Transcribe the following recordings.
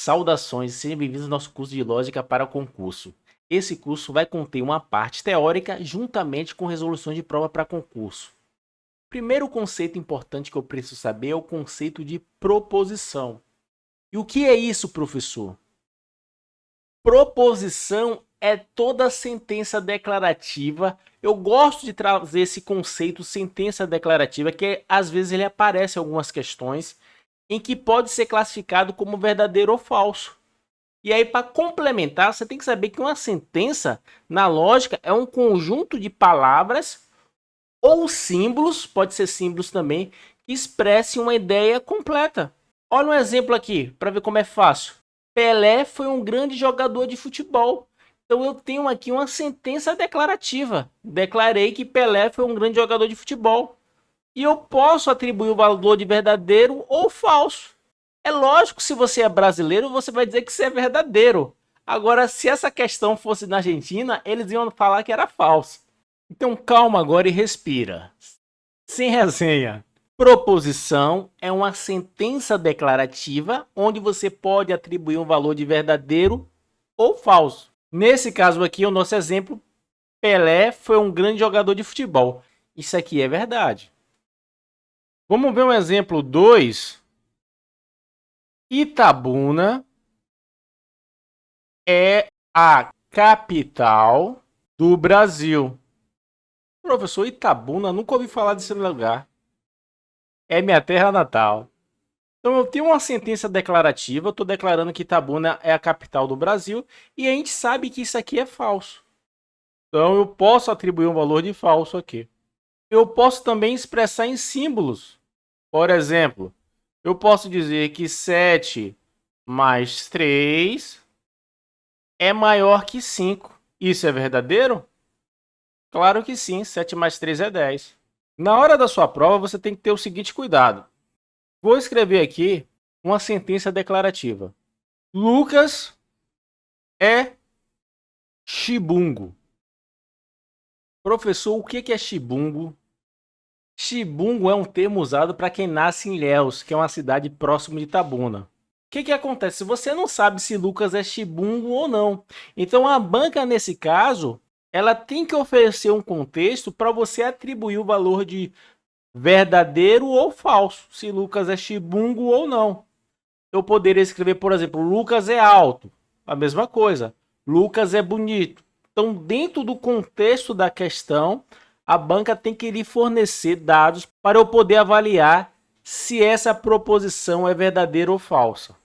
Saudações, sejam bem-vindos ao nosso curso de Lógica para concurso. Esse curso vai conter uma parte teórica juntamente com resoluções de prova para concurso. Primeiro conceito importante que eu preciso saber é o conceito de proposição. E o que é isso, professor? Proposição é toda sentença declarativa. Eu gosto de trazer esse conceito sentença declarativa, que às vezes ele aparece em algumas questões, em que pode ser classificado como verdadeiro ou falso. E aí, para complementar, você tem que saber que uma sentença, na lógica, é um conjunto de palavras ou símbolos, pode ser símbolos também, que expressem uma ideia completa. Olha um exemplo aqui, para ver como é fácil. Pelé foi um grande jogador de futebol. Então eu tenho aqui uma sentença declarativa. Declarei que Pelé foi um grande jogador de futebol. E eu posso atribuir o valor de verdadeiro ou falso. É lógico que se você é brasileiro, você vai dizer que isso é verdadeiro. Agora, se essa questão fosse na Argentina, eles iam falar que era falso. Então calma agora e respira. Sem resenha. Proposição é uma sentença declarativa onde você pode atribuir um valor de verdadeiro ou falso. Nesse caso aqui, o nosso exemplo, Pelé foi um grande jogador de futebol. Isso aqui é verdade. Vamos ver um exemplo 2. Itabuna é a capital do Brasil. Professor, Itabuna, nunca ouvi falar desse lugar. É minha terra natal. Então eu tenho uma sentença declarativa, eu estou declarando que Itabuna é a capital do Brasil e a gente sabe que isso aqui é falso. Então eu posso atribuir um valor de falso aqui. Eu posso também expressar em símbolos. Por exemplo, eu posso dizer que 7 mais 3 é maior que 5. Isso é verdadeiro? Claro que sim, 7 mais 3 é 10. Na hora da sua prova, você tem que ter o seguinte cuidado. Vou escrever aqui uma sentença declarativa. Lucas é chibungo. Professor, o que é chibungo? Chibungo é um termo usado para quem nasce em Ilhéus, que é uma cidade próxima de Itabuna. O que acontece? Você não sabe se Lucas é chibungo ou não. Então a banca, nesse caso, ela tem que oferecer um contexto para você atribuir o valor de verdadeiro ou falso, se Lucas é chibungo ou não. Eu poderia escrever, por exemplo, Lucas é alto. A mesma coisa. Lucas é bonito. Então, dentro do contexto da questão, a banca tem que lhe fornecer dados para eu poder avaliar se essa proposição é verdadeira ou falsa.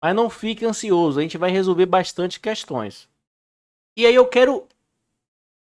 Mas não fique ansioso, a gente vai resolver bastante questões. E aí eu quero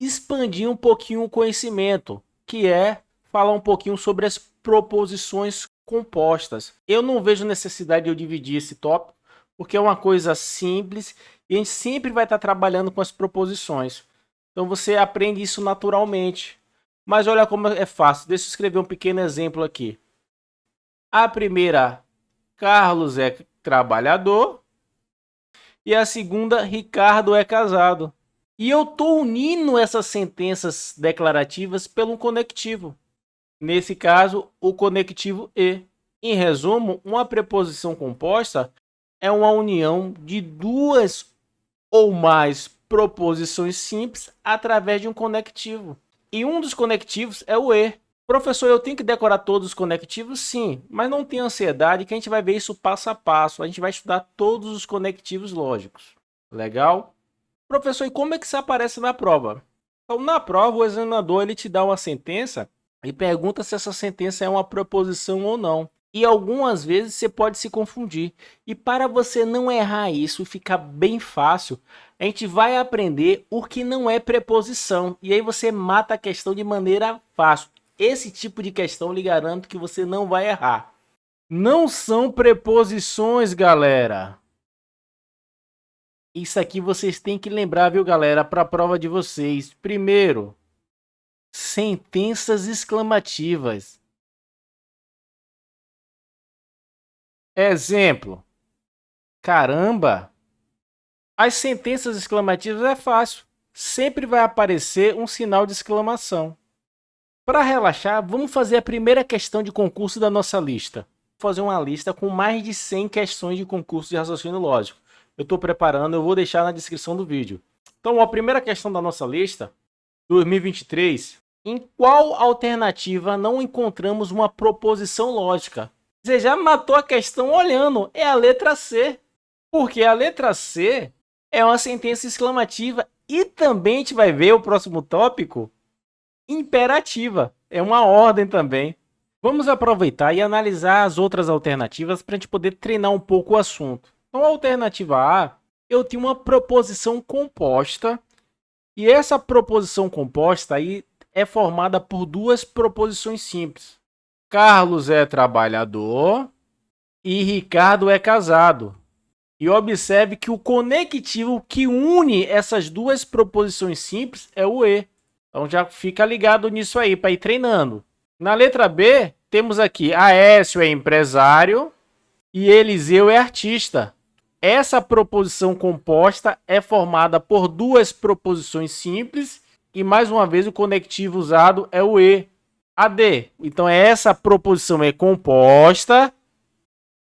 expandir um pouquinho o conhecimento, que é falar um pouquinho sobre as proposições compostas. Eu não vejo necessidade de eu dividir esse tópico, porque é uma coisa simples e a gente sempre vai estar trabalhando com as proposições. Então você aprende isso naturalmente. Mas olha como é fácil. Deixa eu escrever um pequeno exemplo aqui. A primeira, Carlos é trabalhador. E a segunda, Ricardo é casado. E eu estou unindo essas sentenças declarativas pelo conectivo. Nesse caso, o conectivo e. Em resumo, uma preposição composta é uma união de duas ou mais proposições simples através de um conectivo. E um dos conectivos é o e. Professor, eu tenho que decorar todos os conectivos? Sim, mas não tenha ansiedade que a gente vai ver isso passo a passo. A gente vai estudar todos os conectivos lógicos. Legal? Professor, e como é que isso aparece na prova? Então, na prova, o examinador ele te dá uma sentença e pergunta se essa sentença é uma proposição ou não. E algumas vezes você pode se confundir. E para você não errar isso e ficar bem fácil, a gente vai aprender o que não é preposição. E aí você mata a questão de maneira fácil. Esse tipo de questão, lhe garanto que você não vai errar. Não são preposições, galera. Isso aqui vocês têm que lembrar, viu, galera, para a prova de vocês. Primeiro, sentenças exclamativas. Exemplo. Caramba! As sentenças exclamativas é fácil. Sempre vai aparecer um sinal de exclamação. Para relaxar, vamos fazer a primeira questão de concurso da nossa lista. fazer uma lista com mais de 100 questões de concurso de raciocínio lógico. Eu estou preparando, eu vou deixar na descrição do vídeo. Então, a primeira questão da nossa lista, 2023, em qual alternativa não encontramos uma proposição lógica? Você já matou a questão olhando, é a letra C. Porque a letra C é uma sentença exclamativa e também a gente vai ver o próximo tópico, imperativa. É uma ordem também. Vamos aproveitar e analisar as outras alternativas para a gente poder treinar um pouco o assunto. Então, a alternativa A, eu tenho uma proposição composta e essa proposição composta aí é formada por duas proposições simples. Carlos é trabalhador e Ricardo é casado. E observe que o conectivo que une essas duas proposições simples é o E. Então já fica ligado nisso aí para ir treinando. Na letra B, temos aqui Aécio é empresário e Eliseu é artista. Essa proposição composta é formada por duas proposições simples e mais uma vez o conectivo usado é o E. AD. Então essa proposição é composta,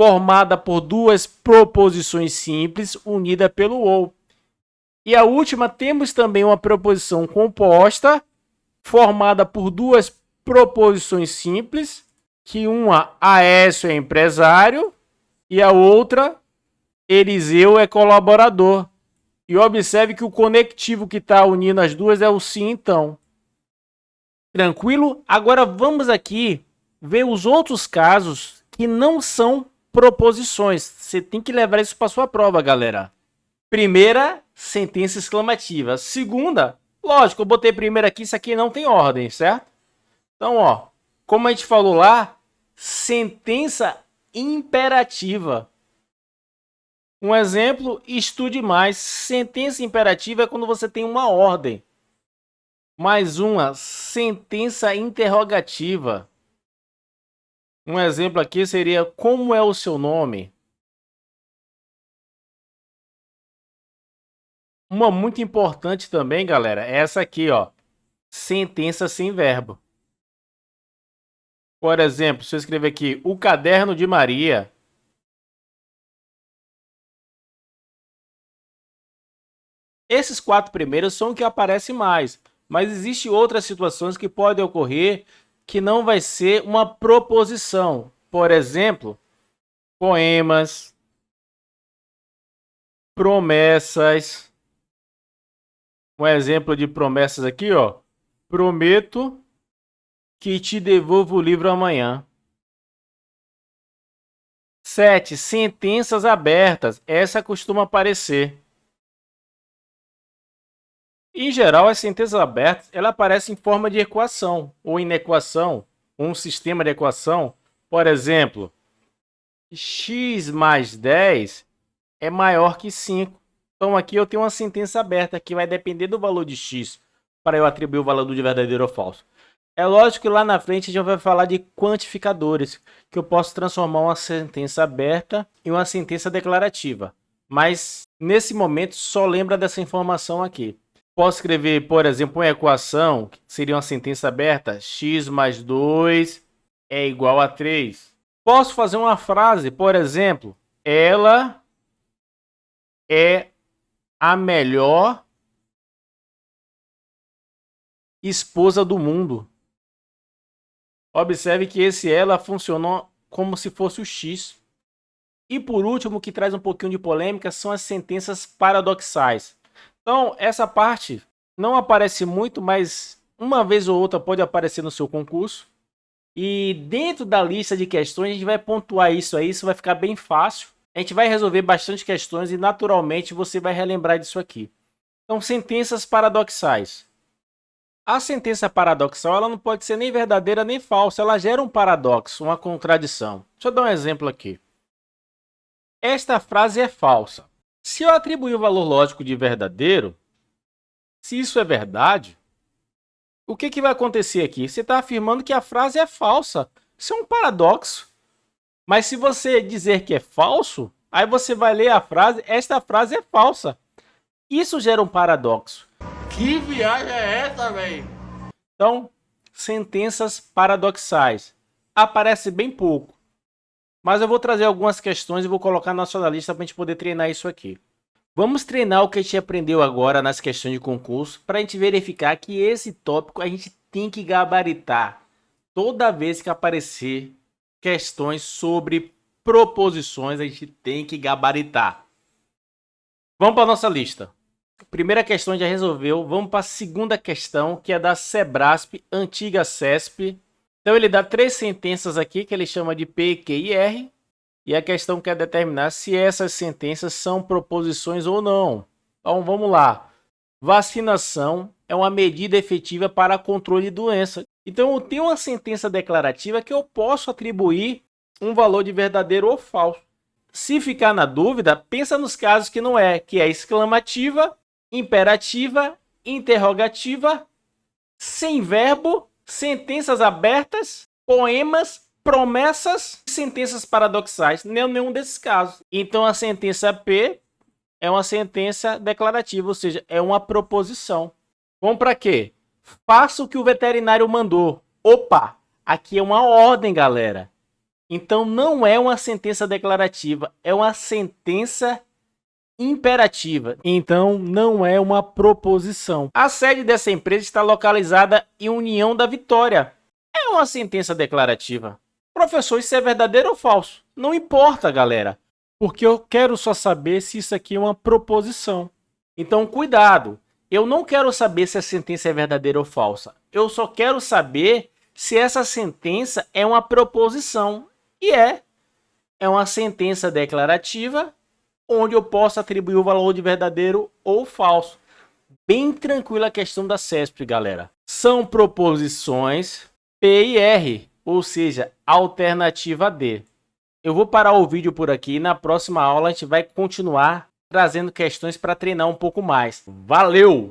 formada por duas proposições simples unidas pelo OU. E a última, temos também uma proposição composta, formada por duas proposições simples, que uma, Aécio é empresário, e a outra, Eliseu é colaborador. E observe que o conectivo que está unindo as duas é o sim, então. Tranquilo? Agora vamos aqui ver os outros casos que não são proposições. Você tem que levar isso para sua prova, galera. Primeira, sentença exclamativa. Segunda, lógico, eu botei primeiro aqui, isso aqui não tem ordem, certo? Então, ó, como a gente falou lá, sentença imperativa. Um exemplo, estude mais. Sentença imperativa é quando você tem uma ordem. Mais uma, sentença interrogativa. Um exemplo aqui seria, como é o seu nome? Uma muito importante também, galera, é essa aqui, ó. Sentença sem verbo. Por exemplo, se eu escrever aqui, o caderno de Maria. Esses quatro primeiros são o que aparece mais. Mas existem outras situações que podem ocorrer que não vai ser uma proposição. Por exemplo, poemas, promessas. Um exemplo de promessas aqui, ó. Prometo que te devolvo o livro amanhã. 7. Sentenças abertas. Essa costuma aparecer. Em geral, as sentenças abertas ela aparecem em forma de equação ou inequação, um sistema de equação. Por exemplo, x mais 10 é maior que 5. Então aqui eu tenho uma sentença aberta que vai depender do valor de x para eu atribuir o valor de verdadeiro ou falso. É lógico que lá na frente a gente vai falar de quantificadores, que eu posso transformar uma sentença aberta em uma sentença declarativa. Mas nesse momento só lembra dessa informação aqui. Posso escrever, por exemplo, uma equação, que seria uma sentença aberta, x mais 2 é igual a 3. Posso fazer uma frase, por exemplo, ela é a melhor esposa do mundo. Observe que esse ela funcionou como se fosse o x. E por último, o que traz um pouquinho de polêmica são as sentenças paradoxais. Então, essa parte não aparece muito, mas uma vez ou outra pode aparecer no seu concurso. E dentro da lista de questões, a gente vai pontuar isso aí, isso vai ficar bem fácil. A gente vai resolver bastante questões e naturalmente você vai relembrar disso aqui. Então, sentenças paradoxais. A sentença paradoxal ela não pode ser nem verdadeira nem falsa, ela gera um paradoxo, uma contradição. Deixa eu dar um exemplo aqui. Esta frase é falsa. Se eu atribuir o valor lógico de verdadeiro, se isso é verdade, o que vai acontecer aqui? Você está afirmando que a frase é falsa. Isso é um paradoxo. Mas se você dizer que é falso, aí você vai ler a frase, esta frase é falsa. Isso gera um paradoxo. Que viagem é essa, velho? Então, sentenças paradoxais. Aparece bem pouco. Mas eu vou trazer algumas questões e vou colocar na sua lista para a gente poder treinar isso aqui. Vamos treinar o que a gente aprendeu agora nas questões de concurso para a gente verificar que esse tópico a gente tem que gabaritar toda vez que aparecer questões sobre proposições, a gente tem que gabaritar. Vamos para a nossa lista. Primeira questão já resolveu. Vamos para a segunda questão, que é da Sebrasp, antiga CESP. Então ele dá 3 sentenças aqui, que ele chama de P, Q e R. E a questão quer determinar se essas sentenças são proposições ou não. Então vamos lá. Vacinação é uma medida efetiva para controle de doença. Então eu tenho uma sentença declarativa que eu posso atribuir um valor de verdadeiro ou falso. Se ficar na dúvida, pensa nos casos que não é, que é exclamativa, imperativa, interrogativa, sem verbo, sentenças abertas, poemas, promessas, sentenças paradoxais. Nenhum desses casos. Então a sentença P é uma sentença declarativa, ou seja, é uma proposição. Vamos para quê? Faça o que o veterinário mandou. Opa, aqui é uma ordem, galera. Então não é uma sentença declarativa, é uma sentença imperativa. Então não é uma proposição. A sede dessa empresa está localizada em União da Vitória. É uma sentença declarativa. Professor, isso é verdadeiro ou falso? Não importa, galera, porque eu quero só saber se isso aqui é uma proposição. Então cuidado, eu não quero saber se a sentença é verdadeira ou falsa. Eu só quero saber se essa sentença é uma proposição. E é uma sentença declarativa onde eu posso atribuir o valor de verdadeiro ou falso. Bem tranquila a questão da CESP, galera. São proposições P e R, ou seja, alternativa D. Eu vou parar o vídeo por aqui e na próxima aula a gente vai continuar trazendo questões para treinar um pouco mais. Valeu!